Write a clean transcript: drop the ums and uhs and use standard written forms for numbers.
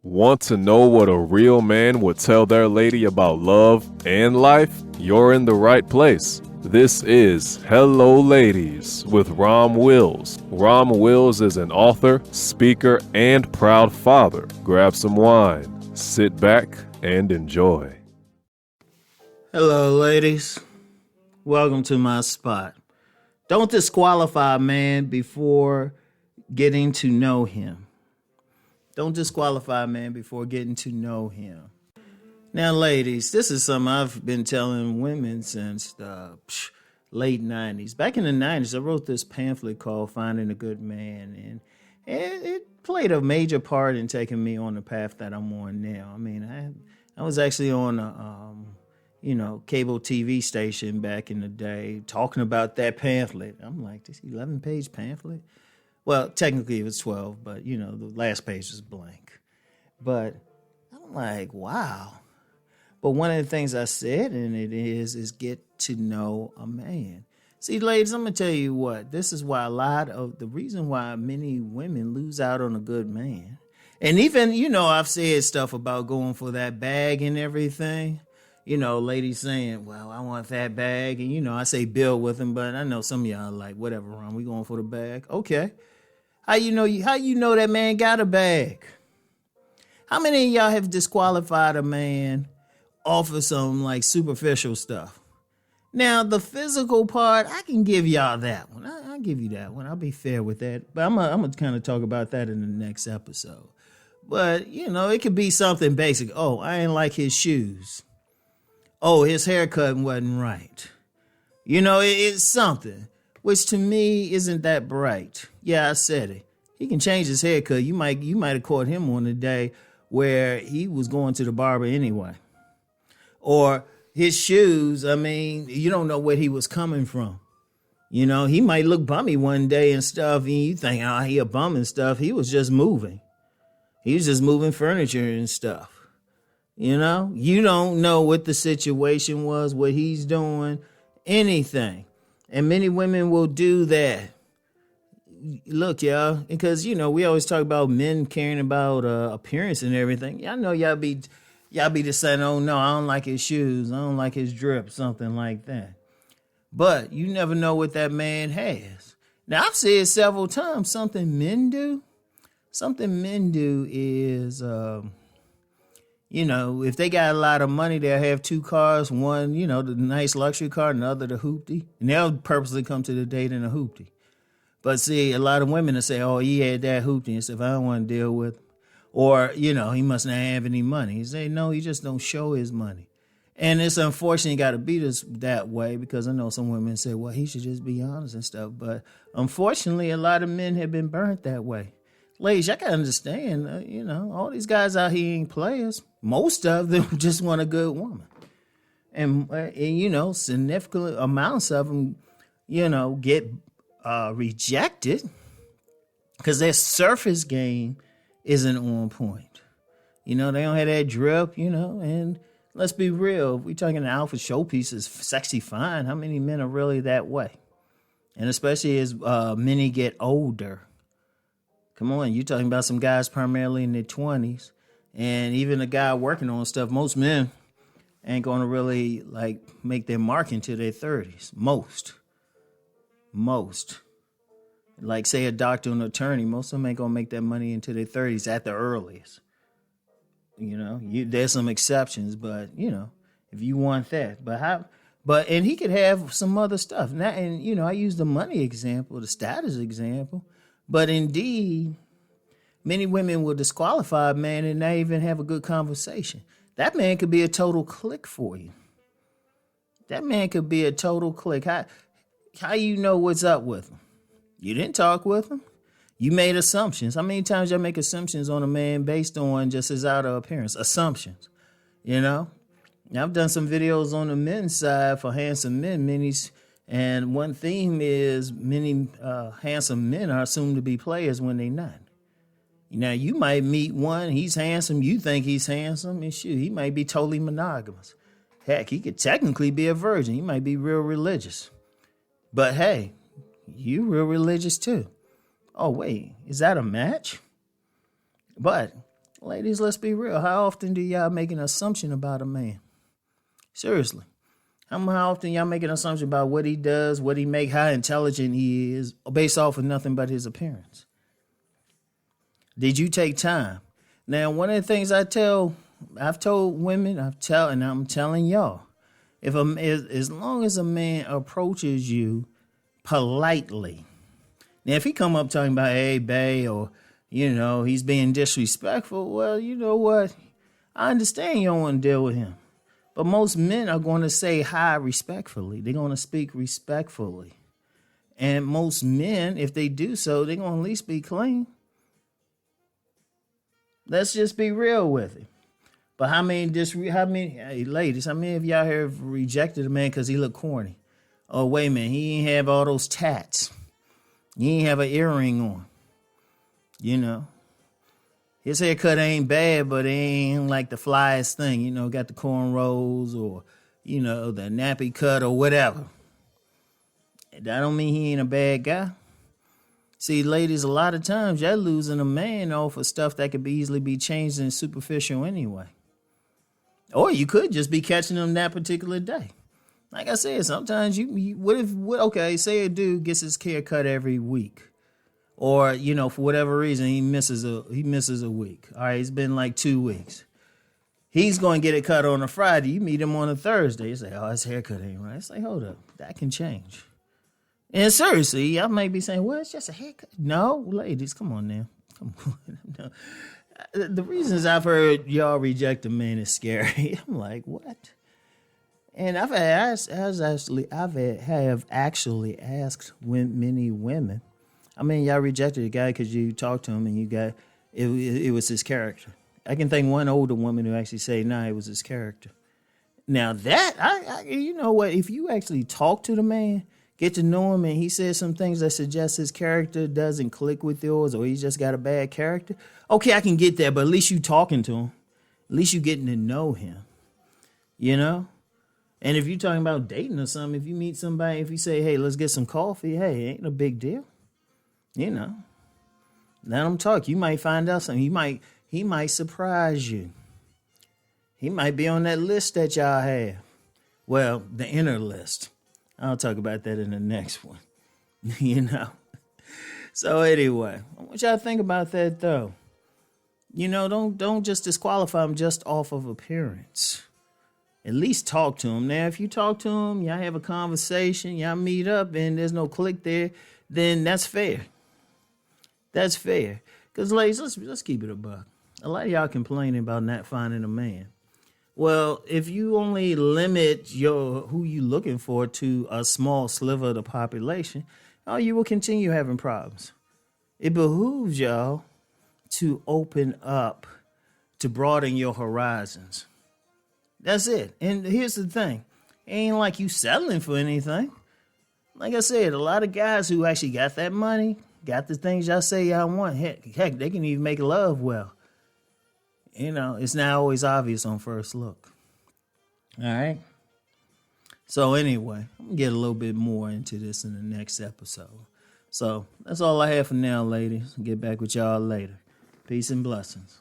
Want to know what a real man would tell their lady about love and life? You're in the right place. This is Hello Ladies with Rom Wills. Rom Wills is an author, speaker, and proud father. Grab some wine, sit back, and enjoy. Hello, ladies. Welcome to my spot. Don't disqualify a man before getting to know him. Don't disqualify a man before getting to know him. Now, ladies, this is something I've been telling women since the late 90s. Back in the 90s, I wrote this pamphlet called Finding a Good Man, and it played a major part in taking me on the path that I'm on now. I mean, I was actually on a cable TV station back in the day talking about that pamphlet. I'm like, this 11-page pamphlet? Well, technically it was 12, but, the last page was blank. But I'm like, wow. But one of the things I said in it is get to know a man. See, ladies, I'm going to tell you what. This is why the reason why many women lose out on a good man. And even, I've said stuff about going for that bag and everything. Ladies saying, well, I want that bag. And, I say bill with him, but I know some of y'all are like, whatever, Ron, we going for the bag. Okay. How you know that man got a bag? How many of y'all have disqualified a man off of some like superficial stuff? Now, the physical part, I can give y'all that one. I'll give you that one. I'll be fair with that. But I'm going to kind of talk about that in the next episode. But, it could be something basic. Oh, I ain't like his shoes. Oh, his haircut wasn't right. It's something, which to me isn't that bright. Yeah, I said it. He can change his haircut. You might have caught him on a day where he was going to the barber anyway. Or his shoes, you don't know where he was coming from. He might look bummy one day and stuff, and you think, oh, he a bum and stuff. He was just moving. He was just moving furniture and stuff. You don't know what the situation was, what he's doing, anything. And many women will do that. Look, y'all, because, we always talk about men caring about appearance and everything. Y'all know y'all be just saying, oh, no, I don't like his shoes. I don't like his drip, something like that. But you never know what that man has. Now, I've said several times, something men do is, if they got a lot of money, they'll have two cars. One, the nice luxury car, and the other the hoopty. And they'll purposely come to the date in a hoopty. But see, a lot of women will say, oh, he had that hoopty and stuff. I don't want to deal with him. Or, he must not have any money. He say, no, he just don't show his money. And it's unfortunate got to be that way, because I know some women say, well, he should just be honest and stuff. But unfortunately, a lot of men have been burnt that way. Ladies, I can understand, all these guys out here ain't players. Most of them just want a good woman. And significant amounts of them, get rejected because their surface game isn't on point. They don't have that drip, and let's be real. If we're talking alpha showpieces, sexy fine, how many men are really that way? And especially as many get older. Come on, you're talking about some guys primarily in their 20s. And even a guy working on stuff, most men ain't going to really make their mark into their 30s. Most. Like, say, a doctor and attorney, most of them ain't going to make that money into their 30s at the earliest. There's some exceptions, but, if you want that. And he could have some other stuff. And I use the money example, the status example. But indeed, many women will disqualify a man and not even have a good conversation. That man could be a total click for you. That man could be a total click. How you know what's up with him? You didn't talk with him. You made assumptions. How many times y'all make assumptions on a man based on just his outer appearance? Assumptions. Now, I've done some videos on the men's side for handsome men, minis. And one theme is many handsome men are assumed to be players when they're not. Now, you might meet one, he's handsome, you think he's handsome, and shoot, he might be totally monogamous. Heck, he could technically be a virgin. He might be real religious. But hey, you real religious too. Oh, wait, is that a match? But Ladies, let's be real. How often do y'all make an assumption about a man? Seriously. How often y'all make an assumption about what he does, what he make, how intelligent he is, based off of nothing but his appearance? Did you take time? Now, one of the things I've told women, and I'm telling y'all, as long as a man approaches you politely, now if he come up talking about, hey, bae, or, he's being disrespectful, well, you know what? I understand you don't want to deal with him. But most men are going to say hi respectfully. They're going to speak respectfully. And most men, if they do so, they're going to at least be clean. Let's just be real with it. But hey, ladies, how many of y'all here have rejected a man because he looked corny? Oh, wait a minute, he ain't have all those tats. He ain't have an earring on. His haircut ain't bad, but it ain't like the flyest thing. Got the cornrows or, the nappy cut or whatever. That don't mean he ain't a bad guy. See, ladies, a lot of times you're losing a man off of stuff that could easily be changed and superficial anyway. Or you could just be catching them that particular day. Like I said, sometimes say a dude gets his hair cut every week. Or, for whatever reason, he misses a week. All right, it's been like 2 weeks. He's going to get it cut on a Friday. You meet him on a Thursday. You say, oh, his haircut ain't right. It's like, hold up, that can change. And seriously, I may be saying, well, it's just a haircut. No, ladies, come on now. Come on. No. The reasons I've heard y'all reject a man is scary. I'm like, what? And I've actually asked many women. I mean, y'all rejected a guy because you talked to him and it was his character. I can think one older woman who actually said, nah, it was his character. Now that, you know what, if you actually talk to the man, get to know him, and he says some things that suggest his character doesn't click with yours or he's just got a bad character, okay, I can get that, but at least you talking to him. At least you getting to know him, And if you're talking about dating or something, if you meet somebody, if you say, hey, let's get some coffee, hey, ain't no big deal. Let him talk. You might find out something. He might surprise you. He might be on that list that y'all have. Well, the inner list. I'll talk about that in the next one. So anyway, I want y'all to think about that though. Don't just disqualify him just off of appearance. At least talk to him. Now, if you talk to him, y'all have a conversation, y'all meet up, and there's no click there, then that's fair. That's fair. Because, ladies, let's keep it a buck. A lot of y'all complaining about not finding a man. Well, if you only limit who you looking for to a small sliver of the population, you will continue having problems. It behooves y'all to open up, to broaden your horizons. That's it. And here's the thing. It ain't like you settling for anything. Like I said, a lot of guys who actually got that money, got the things y'all say y'all want. Heck, they can even make love well. It's not always obvious on first look. All right? So anyway, I'm going to get a little bit more into this in the next episode. So that's all I have for now, ladies. I'll get back with y'all later. Peace and blessings.